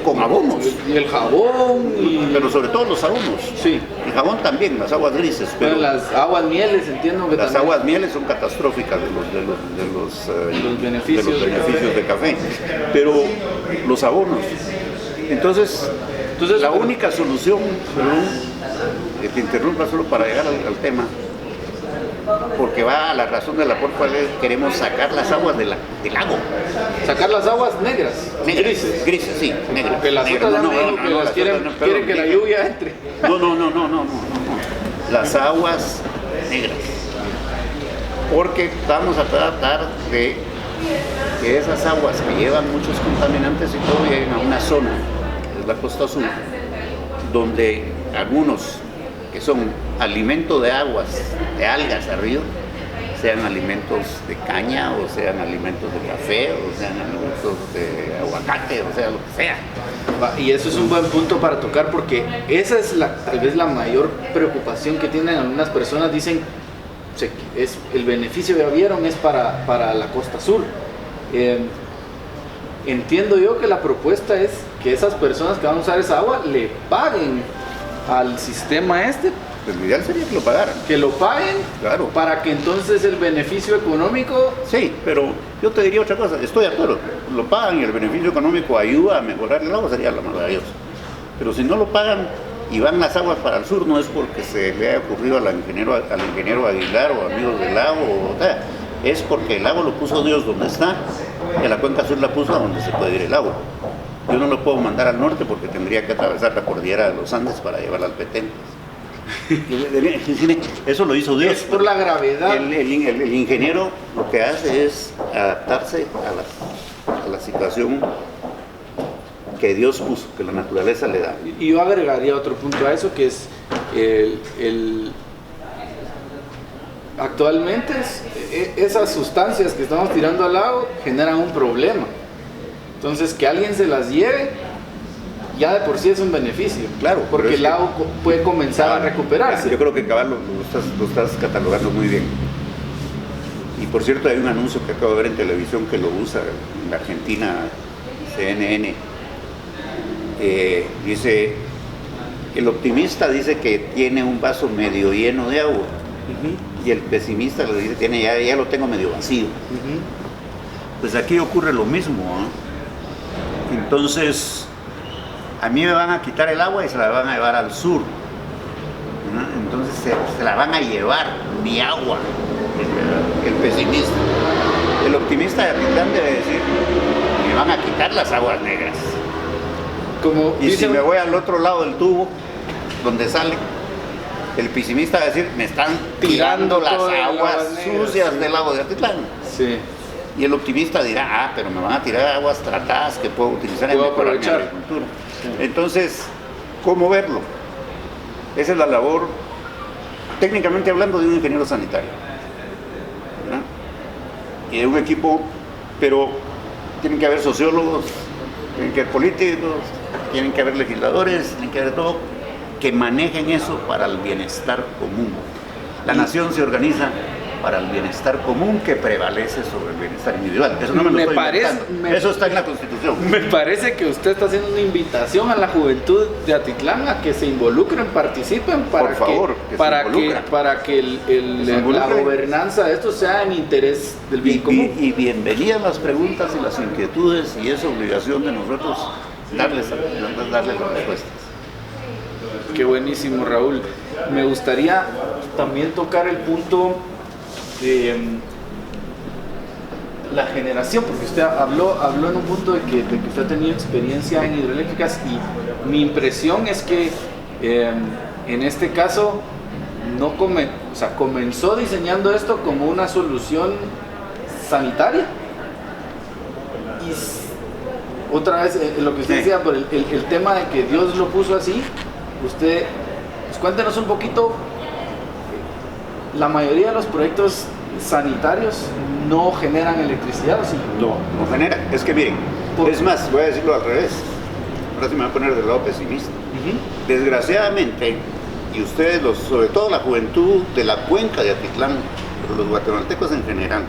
con abonos. Y el jabón Pero sobre todo los abonos. Sí. El jabón también, las aguas grises. Pero bueno, las aguas mieles, entiendo que las también. aguas mieles son catastróficas de los beneficios de café. Pero los abonos. Entonces la única solución, perdón, te interrumpa solo para llegar al tema, porque va a la razón de la por cual queremos sacar las aguas del lago. Sacar las aguas negras. Grises, sí, negras. Porque las otras quieren que la lluvia entre. No. Las aguas negras. Porque vamos a tratar de que esas aguas que llevan muchos contaminantes y todo lleguen a una zona, que es la costa sur, donde algunos que son alimento de aguas, de algas arriba, sean alimentos de caña, o sean alimentos de café, o sean alimentos de aguacate, o sea, lo que sea. Y eso es un buen punto para tocar, porque esa es tal vez la mayor preocupación que tienen algunas personas. Dicen, el beneficio, ya vieron, es para la costa sur. Entiendo yo que la propuesta es que esas personas que van a usar esa agua le paguen al sistema Pues lo ideal sería que lo pagaran. Que lo paguen, claro, para que entonces el beneficio económico... Sí, pero yo te diría otra cosa, estoy de acuerdo, lo pagan y el beneficio económico ayuda a mejorar el agua, sería lo maravilloso. Pero si no lo pagan y van las aguas para el sur, no es porque se le haya ocurrido al ingeniero Aguilar o amigos del lago, es porque el lago lo puso Dios donde está, y la cuenca sur la puso a donde se puede ir el agua. Yo no lo puedo mandar al norte porque tendría que atravesar la cordillera de los Andes para llevarla al Petén. Eso lo hizo Dios. Es por la gravedad. El ingeniero lo que hace es adaptarse a la situación que Dios puso, que la naturaleza le da. Y yo agregaría otro punto a eso, que es actualmente esas sustancias que estamos tirando al lago generan un problema. Entonces, que alguien se las lleve ya de por sí es un beneficio. Claro, porque el lago puede comenzar a recuperarse. Yo creo que Cabal lo estás catalogando muy bien. Y por cierto, hay un anuncio que acabo de ver en televisión que lo usa en la Argentina, CNN. Dice, el optimista dice que tiene un vaso medio lleno de agua. Y el pesimista le dice, ya lo tengo medio vacío. Pues aquí ocurre lo mismo, ¿eh? Entonces, a mí me van a quitar el agua y se la van a llevar al sur, ¿no? Entonces se la van a llevar, mi agua, el pesimista. El optimista de Atitlán debe decir, me van a quitar las aguas negras. Si me voy al otro lado del tubo, donde sale, el pesimista va a decir, me están tirando las aguas sucias del lago de Atitlán. Sí. Y el optimista dirá, pero me van a tirar aguas tratadas que puedo utilizar en mejorar mi agricultura. Entonces, ¿cómo verlo? Esa es la labor, técnicamente hablando, de un ingeniero sanitario, ¿verdad? Y de un equipo, pero tienen que haber sociólogos, tienen que haber políticos, tienen que haber legisladores, tienen que haber todo, que manejen eso para el bienestar común. La nación se organiza para el bienestar común que prevalece sobre el bienestar individual. Eso no me lo estoy inventando. Eso está en la Constitución. Me parece que usted está haciendo una invitación a la juventud de Atitlán a que se involucren, participen para que la gobernanza de esto sea en interés del bien común. Y bienvenidas las preguntas y las inquietudes, y es obligación de nosotros darles las respuestas. Qué buenísimo, Raúl. Me gustaría también tocar el punto de la generación, porque usted habló en un punto de que usted ha tenido experiencia en hidroeléctricas, y mi impresión es que en este caso comenzó diseñando esto como una solución sanitaria, y otra vez lo que usted decía, por el tema de que Dios lo puso así. Usted, pues cuéntenos un poquito. La mayoría de los proyectos sanitarios no generan electricidad, ¿o sí? No generan. Es que miren, es más, voy a decirlo al revés. Ahora sí me voy a poner del lado pesimista. Desgraciadamente, y ustedes, sobre todo la juventud de la cuenca de Atitlán, pero los guatemaltecos en general,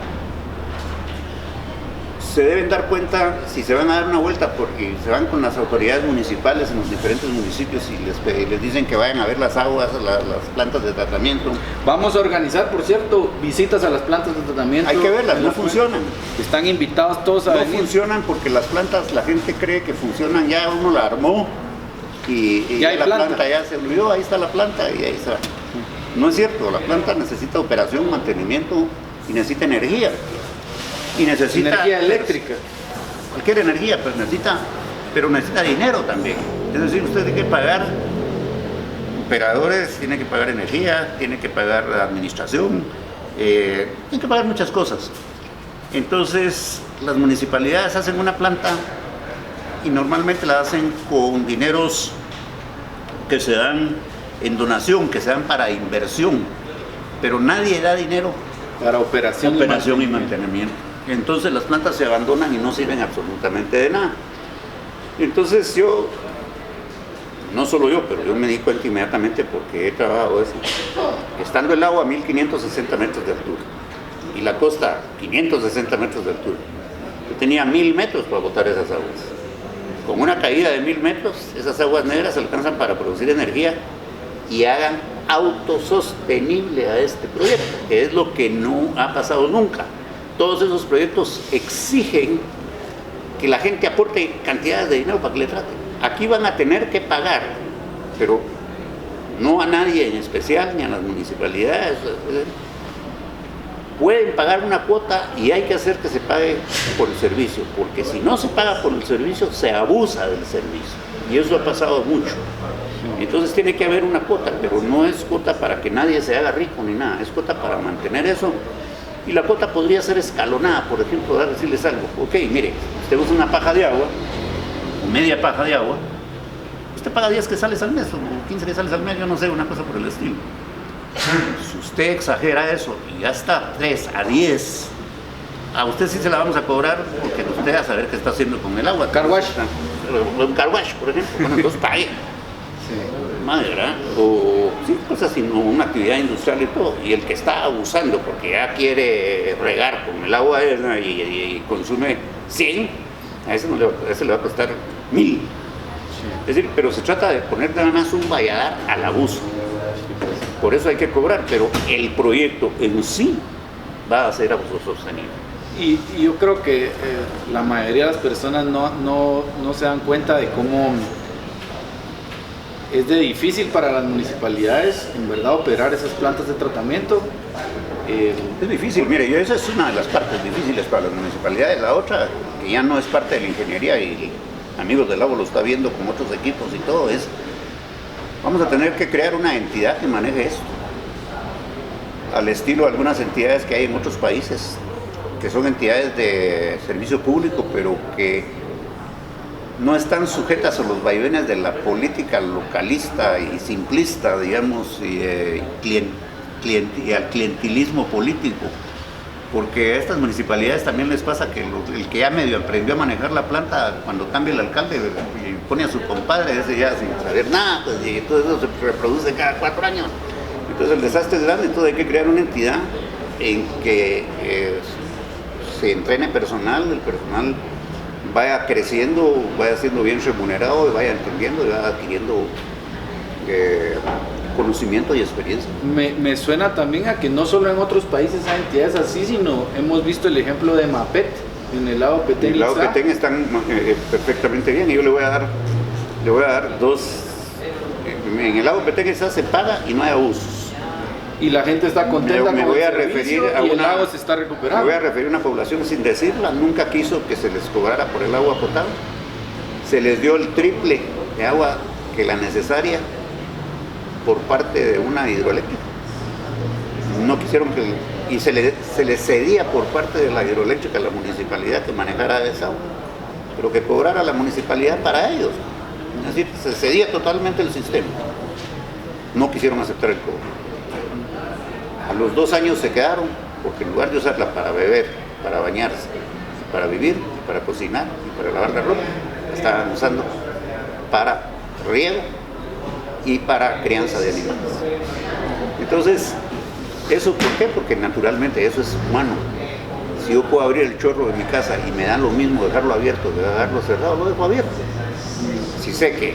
se deben dar cuenta si se van a dar una vuelta, porque se van con las autoridades municipales en los diferentes municipios y les dicen que vayan a ver las aguas, las plantas de tratamiento. Vamos a organizar, por cierto, visitas a las plantas de tratamiento. Hay que verlas, no funcionan. Están invitados todos a venir. No funcionan porque las plantas, la gente cree que funcionan, ya uno la armó y ya la planta ya se olvidó, ahí está la planta y ahí está. No es cierto, la planta necesita operación, mantenimiento y necesita energía. Y necesita energía eléctrica. Cualquier energía, pero necesita dinero también. Es decir, usted tiene que pagar operadores, tiene que pagar energía, tiene que pagar administración, tiene que pagar muchas cosas. Entonces, las municipalidades hacen una planta y normalmente la hacen con dineros que se dan en donación, que se dan para inversión, pero nadie da dinero para operación y mantenimiento. Entonces las plantas se abandonan y no sirven absolutamente de nada. Entonces no solo yo, pero yo me di cuenta inmediatamente porque he trabajado eso. Estando el agua a 1560 metros de altura y la costa 560 metros de altura, yo tenía 1000 metros para botar esas aguas. Con una caída de 1000 metros, esas aguas negras alcanzan para producir energía y hagan autosostenible a este proyecto, que es lo que no ha pasado nunca. Todos esos proyectos exigen que la gente aporte cantidades de dinero para que le traten. Aquí van a tener que pagar, pero no a nadie en especial, ni a las municipalidades. Pueden pagar una cuota y hay que hacer que se pague por el servicio, porque si no se paga por el servicio, se abusa del servicio. Y eso ha pasado mucho. Entonces tiene que haber una cuota, pero no es cuota para que nadie se haga rico ni nada, es cuota para mantener eso. Y la cuota podría ser escalonada, por ejemplo, decirles algo. Ok, mire, usted usa una paja de agua, o media paja de agua, usted paga 10 quetzales al mes, o 15 quetzales al mes, yo no sé, una cosa por el estilo. Si usted exagera eso y gasta 3 a 10, a usted sí se la vamos a cobrar porque usted va a saber qué está haciendo con el agua. Car wash. Un car wash, por ejemplo. Bueno, entonces pague. Sí. Madre, ¿verdad? O sí, cosas así, una actividad industrial y todo. Y el que está abusando porque ya quiere regar con el agua y consume 100, a ese le va a costar 1000. Sí. Es decir, pero se trata de poner nada más un valladar al abuso. Por eso hay que cobrar, pero el proyecto en sí va a ser abuso sostenible. Y yo creo que la mayoría de las personas no se dan cuenta de cómo es de difícil para las municipalidades, en verdad, operar esas plantas de tratamiento. Es difícil, mire, esa es una de las partes difíciles para las municipalidades. La otra, que ya no es parte de la ingeniería y Amigos del Agua lo está viendo con otros equipos y todo, es vamos a tener que crear una entidad que maneje esto, al estilo de algunas entidades que hay en otros países, que son entidades de servicio público, pero que no están sujetas a los vaivenes de la política localista y simplista, digamos, y al clientelismo político. Porque a estas municipalidades también les pasa que el que ya medio aprendió a manejar la planta, cuando cambia el alcalde y pone a su compadre, ese ya sin saber nada, pues, y todo eso se reproduce cada 4 años. Entonces el desastre es grande, entonces hay que crear una entidad en que se entrene personal, el personal vaya creciendo, vaya siendo bien remunerado, y vaya entendiendo y vaya adquiriendo conocimiento y experiencia. Me suena también a que no solo en otros países hay entidades así, sino hemos visto el ejemplo de MAPET en el lago Petén. En el lago Petén están perfectamente bien, y yo le voy a dar 2. En el lago Petén se paga y no hay abusos. Y la gente está contenta me voy a referir a el lago se está recuperando. Me voy a referir a una población sin decirla, nunca quiso que se les cobrara por el agua potable. Se les dio el triple de agua que la necesaria por parte de una hidroeléctrica. No quisieron y se les cedía por parte de la hidroeléctrica a la municipalidad que manejara esa agua, pero que cobrara la municipalidad para ellos. Es decir, se cedía totalmente el sistema. No quisieron aceptar el cobro. A los 2 años se quedaron, porque en lugar de usarla para beber, para bañarse, para vivir, para cocinar y para lavar la ropa, la estaban usando para riego y para crianza de animales. Entonces, ¿eso por qué? Porque naturalmente eso es humano. Si si yo puedo abrir el chorro de mi casa y me da lo mismo dejarlo abierto que dejarlo cerrado, lo dejo abierto. Si sé que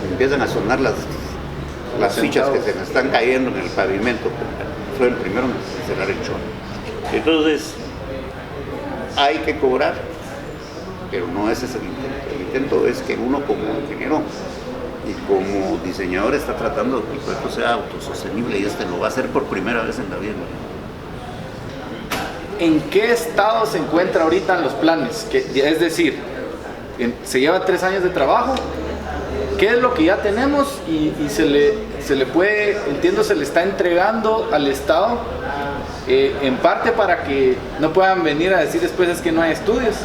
empiezan a sonar las fichas que se me están cayendo en el pavimento, soy el primero en cerrar el chorro. Entonces, hay que cobrar, pero no ese es el intento. El intento es que uno como ingeniero y como diseñador está tratando de que el proyecto sea autosostenible, y lo va a hacer por primera vez en la vida. ¿En qué estado se encuentra ahorita en los planes? Es decir, se lleva 3 años de trabajo. ¿Qué es lo que ya tenemos y se le puede, entiendo, se le está entregando al Estado en parte para que no puedan venir a decir después es que no hay estudios,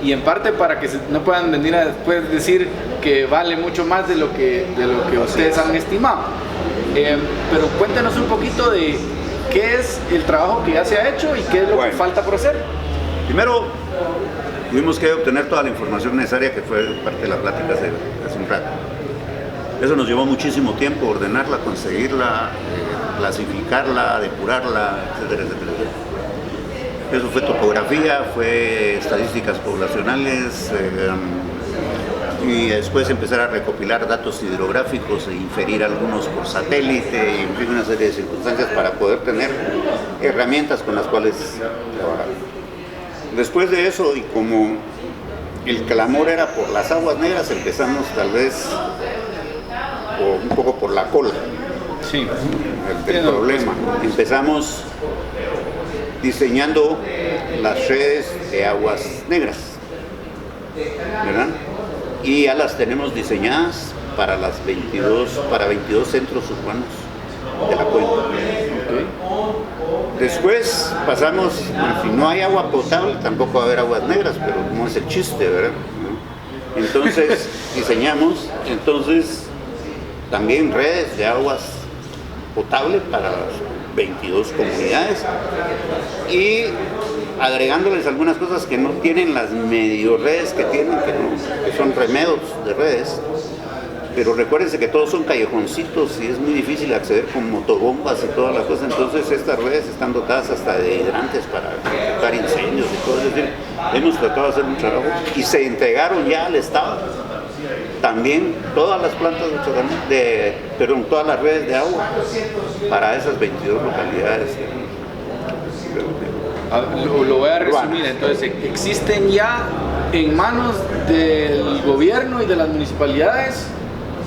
y en parte para que no puedan venir a después decir que vale mucho más de lo que ustedes han estimado? Pero cuéntenos un poquito de qué es el trabajo que ya se ha hecho y qué es lo que falta por hacer. Primero, tuvimos que obtener toda la información necesaria, que fue parte de la plática hace un rato. Eso nos llevó muchísimo tiempo, ordenarla, conseguirla, clasificarla, depurarla, etcétera, etcétera, etcétera. Eso fue topografía, fue estadísticas poblacionales, y después empezar a recopilar datos hidrográficos e inferir algunos por satélite, y en fin, una serie de circunstancias para poder tener herramientas con las cuales trabajar. Después de eso, y como el clamor era por las aguas negras, empezamos tal vez un poco por la cola del problema. Empezamos diseñando las redes de aguas negras, ¿verdad? Y ya las tenemos diseñadas para 22 centros urbanos de la cuenca. Después pasamos, si no hay agua potable, tampoco va a haber aguas negras, pero no es el chiste, ¿verdad? Entonces diseñamos también redes de aguas potable para las 22 comunidades, y agregándoles algunas cosas que no tienen las medio redes que tienen, que son remedos de redes. Pero recuérdense que todos son callejoncitos y es muy difícil acceder con motobombas y todas las cosas. Entonces estas redes están dotadas hasta de hidrantes para evitar incendios y todo. Es decir, hemos tratado de hacer un trabajo y se entregaron ya al Estado también todas las plantas todas las redes de agua para esas 22 localidades. Lo voy a resumir. Entonces, existen ya en manos del gobierno y de las municipalidades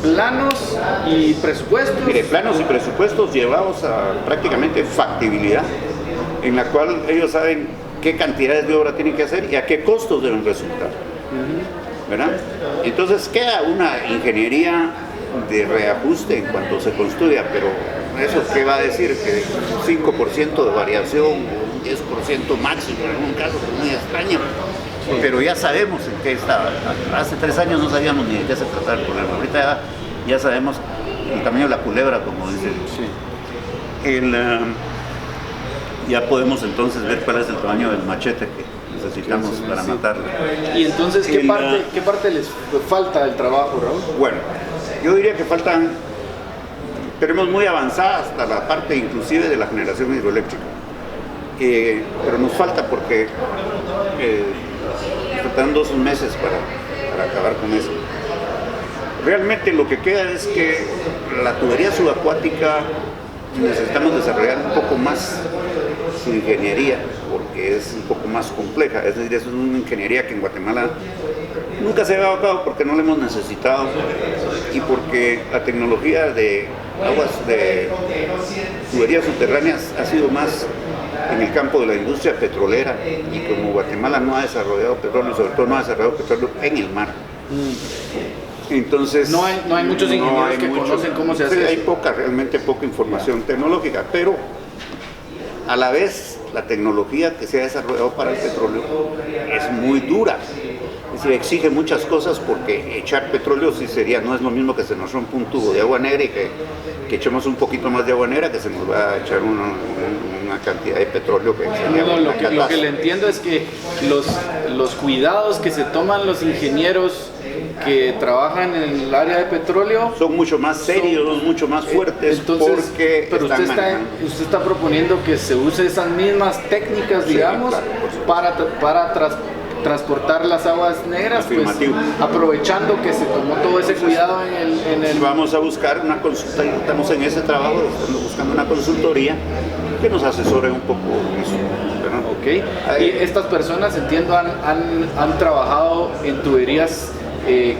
planos y presupuestos. Mire, planos y presupuestos llevados a prácticamente factibilidad, en la cual ellos saben qué cantidades de obra tienen que hacer y a qué costos deben resultar. ¿Verdad? Entonces queda una ingeniería de reajuste en cuanto se construya, pero ¿eso qué va a decir? Que 5% de variación, un 10% máximo en algún caso, es muy extraño. Pero ya sabemos en qué estaba. Hace 3 años no sabíamos ni de qué se trataba el problema. Ahorita ya sabemos el tamaño de la culebra, como dicen. Ya podemos entonces ver cuál es el tamaño del machete que necesitamos para matarlo. Y entonces, ¿qué parte les falta del trabajo, Raúl? Bueno, yo diría que tenemos muy avanzada hasta la parte inclusive de la generación hidroeléctrica. Pero nos falta porque faltan 2 meses para acabar con eso. Realmente lo que queda es que la tubería subacuática necesitamos desarrollar un poco más su ingeniería, porque es un poco más compleja. Es decir, es una ingeniería que en Guatemala nunca se ha llevado a cabo porque no la hemos necesitado y porque la tecnología de aguas de tuberías subterráneas ha sido más en el campo de la industria petrolera, y como Guatemala no ha desarrollado petróleo, sobre todo no ha desarrollado petróleo en el mar. Entonces, no hay muchos ingenieros que conocen cómo se hace. Hay realmente poca información tecnológica, pero a la vez la tecnología que se ha desarrollado para el petróleo es muy dura. Es decir, exige muchas cosas, porque echar petróleo no es lo mismo que se nos rompa un tubo de agua negra y que echemos un poquito más de agua negra, que se nos va a echar una cantidad de petróleo que sería lo que le entiendo es que los cuidados que se toman los ingenieros que trabajan en el área de petróleo son mucho más serios, mucho más fuertes, entonces, porque pero usted está proponiendo que se use esas mismas técnicas, digamos, claro, para transportar las aguas negras, pues, aprovechando que se tomó todo ese cuidado en el... Vamos a buscar una consulta, estamos en ese trabajo, estamos buscando una consultoría que nos asesore un poco eso. Ok, y estas personas, entiendo, han trabajado en tuberías que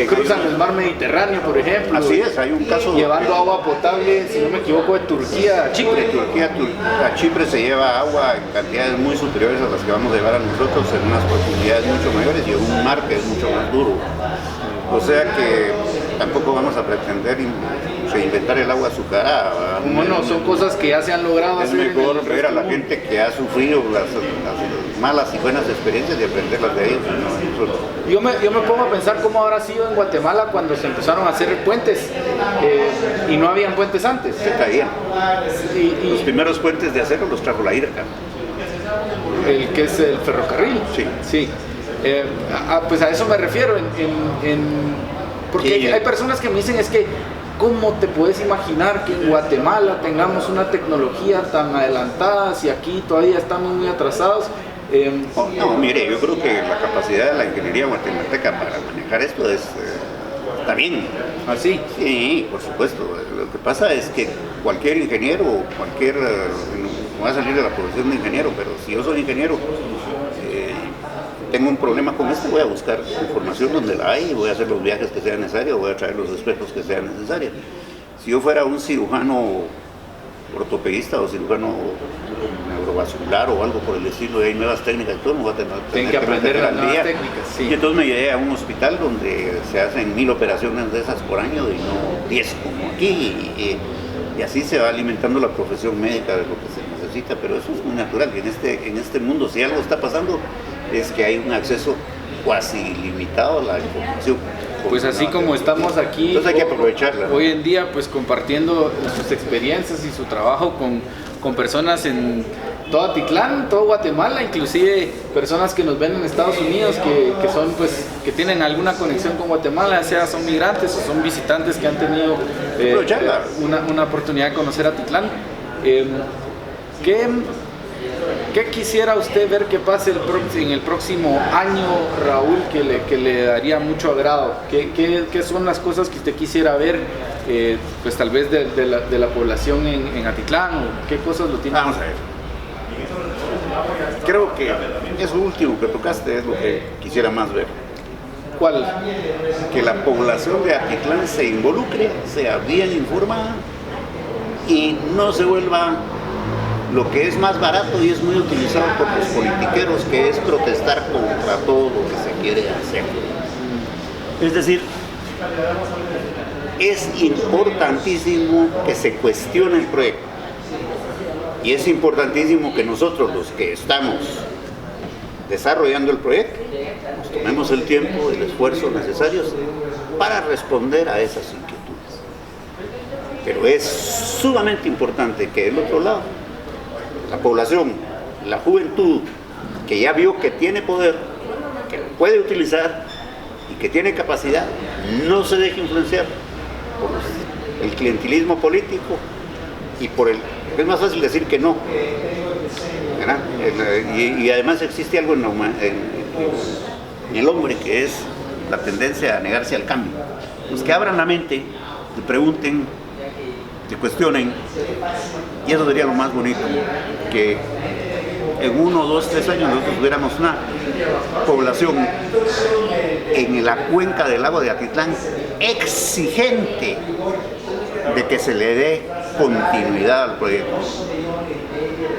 cruzan el mar Mediterráneo, por ejemplo. Así es, hay un caso llevando agua potable, si no me equivoco, de Turquía a Chipre. De Turquía a Chipre se lleva agua en cantidades muy superiores a las que vamos a llevar a nosotros, en unas profundidades mucho mayores y en un mar que es mucho más duro. O sea que tampoco vamos a pretender reinventar el agua azucarada. Bueno, son cosas que ya se han logrado hacer. Es mejor ver a la gente que ha sufrido las malas y buenas experiencias y aprenderlas de ellos. ¿No? Yo me pongo a pensar cómo habrá sido en Guatemala cuando se empezaron a hacer puentes y no habían puentes antes. Se caían. Los primeros puentes de acero los trajo la IRCA. El que es el ferrocarril. Sí. Pues a eso me refiero, porque hay personas que me dicen, es que ¿cómo te puedes imaginar que en Guatemala tengamos una tecnología tan adelantada si aquí todavía estamos muy atrasados? No, mire, yo creo que la capacidad de la ingeniería guatemalteca para manejar esto está bien. ¿Ah, sí? Sí, por supuesto. Lo que pasa es que cualquier ingeniero, no va a salir de la profesión de ingeniero, pero si yo soy ingeniero, tengo un problema con esto, voy a buscar información donde la hay, voy a hacer los viajes que sean necesarios, voy a traer los expertos que sean necesarios. Si yo fuera un cirujano ortopedista o cirujano neurovascular o algo por el estilo, hay nuevas técnicas, todo no voy a tener que aprender las nuevas técnicas, sí. Y entonces me llevé a un hospital donde se hacen 1000 operaciones de esas por año y no 10 como aquí, y así se va alimentando la profesión médica de lo que se necesita, pero eso es muy natural. En este mundo, si algo está pasando, es que hay un acceso cuasi ilimitado a la información. Pues así como estamos aquí, entonces hay que aprovecharla, ¿no? Hoy en día, pues compartiendo sus experiencias y su trabajo con personas en todo Atitlán, todo Guatemala, inclusive personas que nos ven en Estados Unidos que son, pues, que tienen alguna conexión con Guatemala, sea son migrantes o son visitantes que han tenido una oportunidad de conocer Atitlán. ¿Qué quisiera usted ver que pase en el próximo año, Raúl, que le daría mucho agrado? ¿Qué son las cosas que usted quisiera ver, pues tal vez de la población en Atitlán? ¿O qué cosas lo tiene? Vamos a ver. Creo que eso último que tocaste es lo que quisiera más ver. ¿Cuál? Que la población de Atitlán se involucre, sea bien informada y no se vuelva lo que es más barato y es muy utilizado por los politiqueros, que es protestar contra todo lo que se quiere hacer. Es decir, es importantísimo que se cuestione el proyecto y es importantísimo que nosotros, los que estamos desarrollando el proyecto, nos tomemos el tiempo y el esfuerzo necesarios para responder a esas inquietudes. Pero es sumamente importante que del otro lado, la población, la juventud, que ya vio que tiene poder, que lo puede utilizar y que tiene capacidad, no se deje influenciar por el clientelismo político y es más fácil decir que no, ¿verdad? Y además existe algo en el hombre que es la tendencia a negarse al cambio. Pues que abran la mente, que pregunten, que cuestionen, y eso sería lo más bonito, que en 1, 2, 3 años nosotros tuviéramos una población en la cuenca del lago de Atitlán exigente de que se le dé continuidad al proyecto,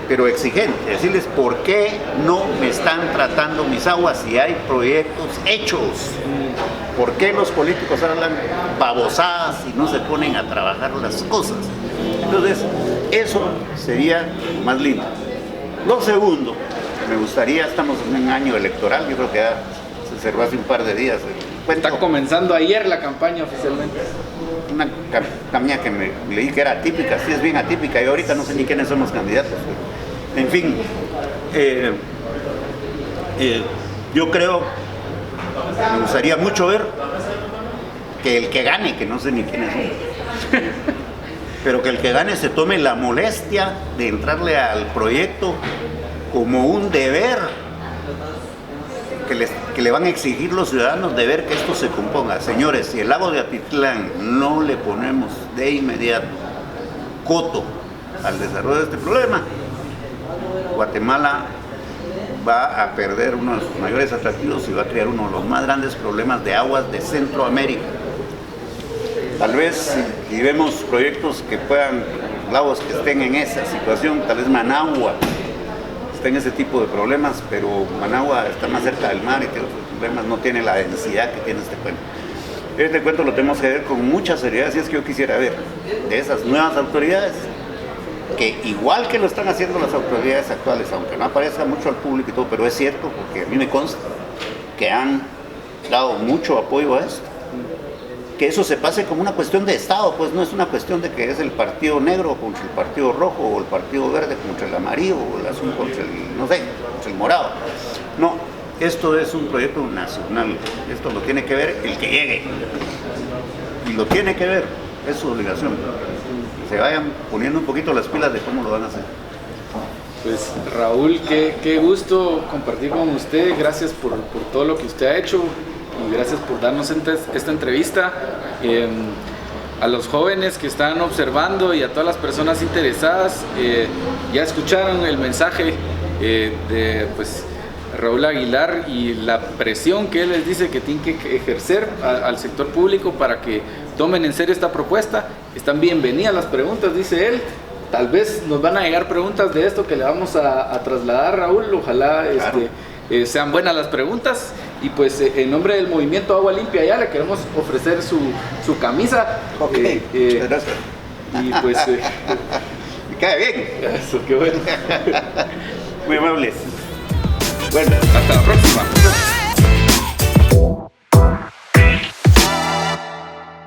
pero exigente, decirles por qué no me están tratando mis aguas si hay proyectos hechos, por qué los políticos hablan babosadas y no se ponen a trabajar las cosas. Entonces, eso sería más lindo. Lo segundo, me gustaría, estamos en un año electoral, yo creo que ya se cerró hace un par de días. Está comenzando ayer la campaña oficialmente. Una campaña que me leí que era atípica, sí es bien atípica, y ahorita no sé ni quiénes son los candidatos. En fin, yo creo, me gustaría mucho ver que el que gane, que no sé ni quiénes son, pero que el que gane se tome la molestia de entrarle al proyecto como un deber que le van a exigir los ciudadanos, de ver que esto se componga. Señores, si el lago de Atitlán no le ponemos de inmediato coto al desarrollo de este problema, Guatemala va a perder uno de sus mayores atractivos y va a crear uno de los más grandes problemas de aguas de Centroamérica. Tal vez si vemos proyectos que puedan, lagos que estén en esa situación, tal vez Managua está en ese tipo de problemas, pero Managua está más cerca del mar y tiene otros problemas, no tiene la densidad que tiene este cuento. Este cuento lo tenemos que ver con mucha seriedad, si es que yo quisiera ver de esas nuevas autoridades, que igual que lo están haciendo las autoridades actuales, aunque no aparezca mucho al público y todo, pero es cierto, porque a mí me consta que han dado mucho apoyo a esto, que eso se pase como una cuestión de Estado, pues no es una cuestión de que es el partido negro contra el partido rojo, o el partido verde contra el amarillo, o el azul contra el, no sé, contra el morado. No, esto es un proyecto nacional, esto lo tiene que ver el que llegue, y lo tiene que ver, es su obligación. Se vayan poniendo un poquito las pilas de cómo lo van a hacer. Pues Raúl, qué gusto compartir con usted, gracias por todo lo que usted ha hecho y gracias por darnos esta entrevista. A los jóvenes que están observando y a todas las personas interesadas, ya escucharon el mensaje de pues, Raúl Aguilar y la presión que él les dice que tienen que ejercer al sector público para que tomen en serio esta propuesta. Están bienvenidas las preguntas, dice él. Tal vez nos van a llegar preguntas de esto que le vamos a trasladar, Raúl. Ojalá claro. Sean buenas las preguntas. Y pues en nombre del Movimiento Agua Limpia ya le queremos ofrecer su camisa. Ok, muchas gracias. Y pues... me cae bien. Eso, qué bueno. Muy amables. Bueno, hasta la próxima.